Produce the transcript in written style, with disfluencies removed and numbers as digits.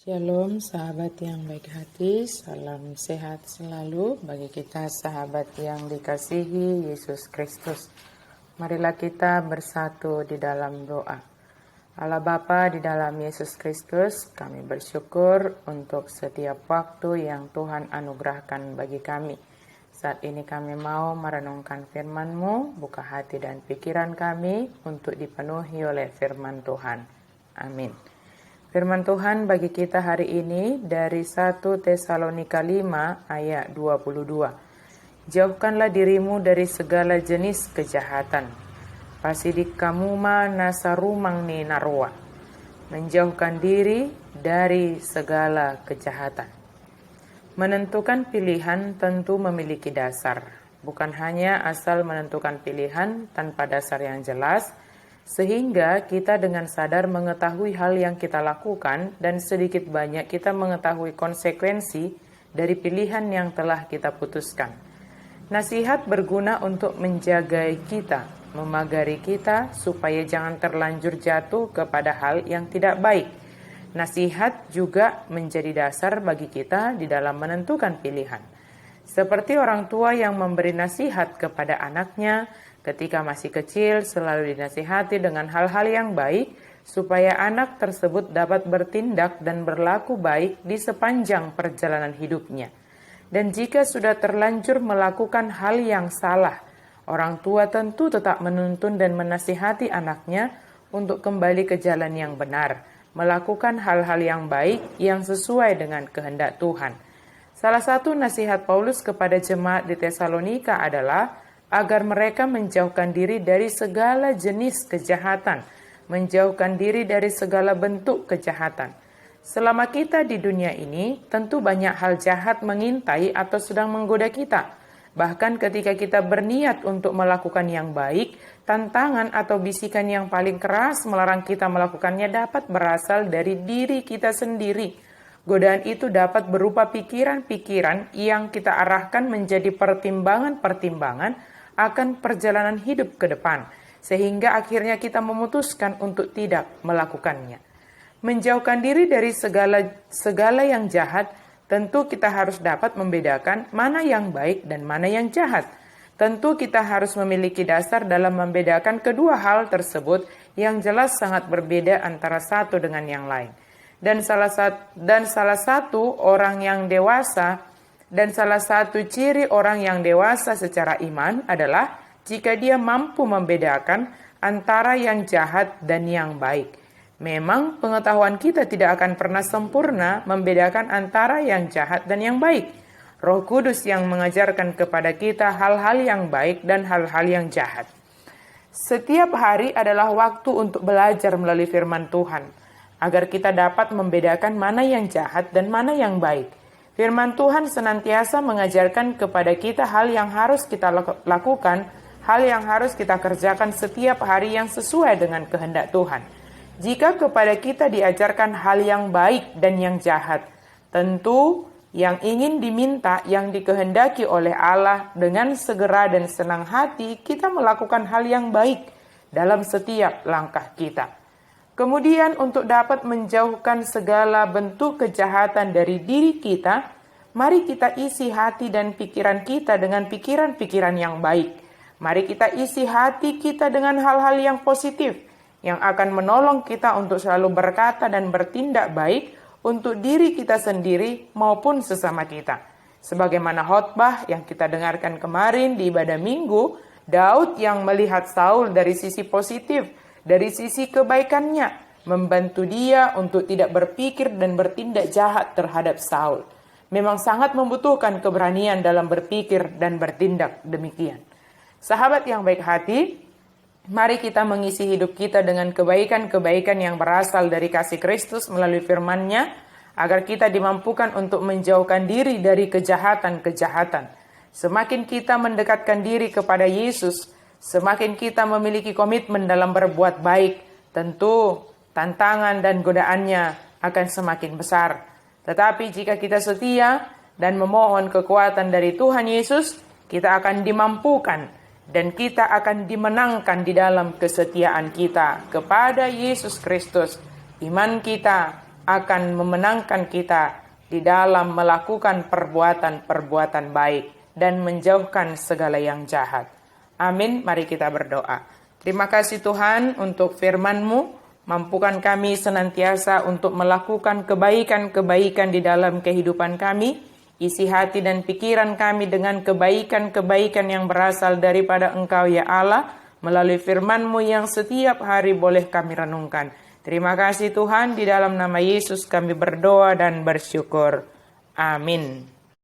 Shalom sahabat yang baik hati, salam sehat selalu bagi kita sahabat yang dikasihi Yesus Kristus. Marilah kita bersatu di dalam doa. Allah Bapa di dalam Yesus Kristus, kami bersyukur untuk setiap waktu yang Tuhan anugerahkan bagi kami. Saat ini kami mau merenungkan firman-Mu, buka hati dan pikiran kami untuk dipenuhi oleh firman Tuhan. Amin. Firman Tuhan bagi kita hari ini dari 1 Tesalonika 5 ayat 22. Jauhkanlah dirimu dari segala jenis kejahatan. Pasidikkamuma nasarumang ni narwa. Menjauhkan diri dari segala kejahatan. Menentukan pilihan tentu memiliki dasar. Bukan hanya asal menentukan pilihan tanpa dasar yang jelas, sehingga kita dengan sadar mengetahui hal yang kita lakukan dan sedikit banyak kita mengetahui konsekuensi dari pilihan yang telah kita putuskan. Nasihat berguna untuk menjaga kita, memagari kita supaya jangan terlanjur jatuh kepada hal yang tidak baik. Nasihat juga menjadi dasar bagi kita di dalam menentukan pilihan. Seperti orang tua yang memberi nasihat kepada anaknya, ketika masih kecil selalu dinasihati dengan hal-hal yang baik supaya anak tersebut dapat bertindak dan berlaku baik di sepanjang perjalanan hidupnya. Dan jika sudah terlanjur melakukan hal yang salah, orang tua tentu tetap menuntun dan menasihati anaknya untuk kembali ke jalan yang benar, melakukan hal-hal yang baik yang sesuai dengan kehendak Tuhan. Salah satu nasihat Paulus kepada jemaat di Tesalonika adalah agar mereka menjauhkan diri dari segala jenis kejahatan, menjauhkan diri dari segala bentuk kejahatan. Selama kita di dunia ini, tentu banyak hal jahat mengintai atau sedang menggoda kita. Bahkan ketika kita berniat untuk melakukan yang baik, tantangan atau bisikan yang paling keras melarang kita melakukannya dapat berasal dari diri kita sendiri. Godaan itu dapat berupa pikiran-pikiran yang kita arahkan menjadi pertimbangan-pertimbangan akan perjalanan hidup ke depan, sehingga akhirnya kita memutuskan untuk tidak melakukannya. Menjauhkan diri dari segala yang jahat, tentu kita harus dapat membedakan mana yang baik dan mana yang jahat. Tentu kita harus memiliki dasar dalam membedakan kedua hal tersebut yang jelas sangat berbeda antara satu dengan yang lain. Dan salah satu ciri orang yang dewasa secara iman adalah jika dia mampu membedakan antara yang jahat dan yang baik. Memang pengetahuan kita tidak akan pernah sempurna membedakan antara yang jahat dan yang baik. Roh Kudus yang mengajarkan kepada kita hal-hal yang baik dan hal-hal yang jahat. Setiap hari adalah waktu untuk belajar melalui firman Tuhan, agar kita dapat membedakan mana yang jahat dan mana yang baik. Firman Tuhan senantiasa mengajarkan kepada kita hal yang harus kita lakukan, hal yang harus kita kerjakan setiap hari yang sesuai dengan kehendak Tuhan. Jika kepada kita diajarkan hal yang baik dan yang jahat, tentu yang ingin diminta, yang dikehendaki oleh Allah dengan segera dan senang hati, kita melakukan hal yang baik dalam setiap langkah kita. Kemudian untuk dapat menjauhkan segala bentuk kejahatan dari diri kita, mari kita isi hati dan pikiran kita dengan pikiran-pikiran yang baik. Mari kita isi hati kita dengan hal-hal yang positif, yang akan menolong kita untuk selalu berkata dan bertindak baik untuk diri kita sendiri maupun sesama kita. Sebagaimana khotbah yang kita dengarkan kemarin di ibadah Minggu, Daud yang melihat Saul dari sisi positif, dari sisi kebaikannya, membantu dia untuk tidak berpikir dan bertindak jahat terhadap Saul. Memang sangat membutuhkan keberanian dalam berpikir dan bertindak demikian. Sahabat yang baik hati, mari kita mengisi hidup kita dengan kebaikan-kebaikan yang berasal dari kasih Kristus melalui firman-Nya, agar kita dimampukan untuk menjauhkan diri dari kejahatan-kejahatan. Semakin kita mendekatkan diri kepada Yesus, semakin kita memiliki komitmen dalam berbuat baik, tentu tantangan dan godaannya akan semakin besar. Tetapi jika kita setia dan memohon kekuatan dari Tuhan Yesus, kita akan dimampukan dan kita akan dimenangkan di dalam kesetiaan kita kepada Yesus Kristus. Iman kita akan memenangkan kita di dalam melakukan perbuatan-perbuatan baik dan menjauhkan segala yang jahat. Amin. Mari kita berdoa. Terima kasih Tuhan untuk firman-Mu. Mampukan kami senantiasa untuk melakukan kebaikan-kebaikan di dalam kehidupan kami. Isi hati dan pikiran kami dengan kebaikan-kebaikan yang berasal daripada Engkau ya Allah, melalui firman-Mu yang setiap hari boleh kami renungkan. Terima kasih Tuhan, di dalam nama Yesus kami berdoa dan bersyukur. Amin.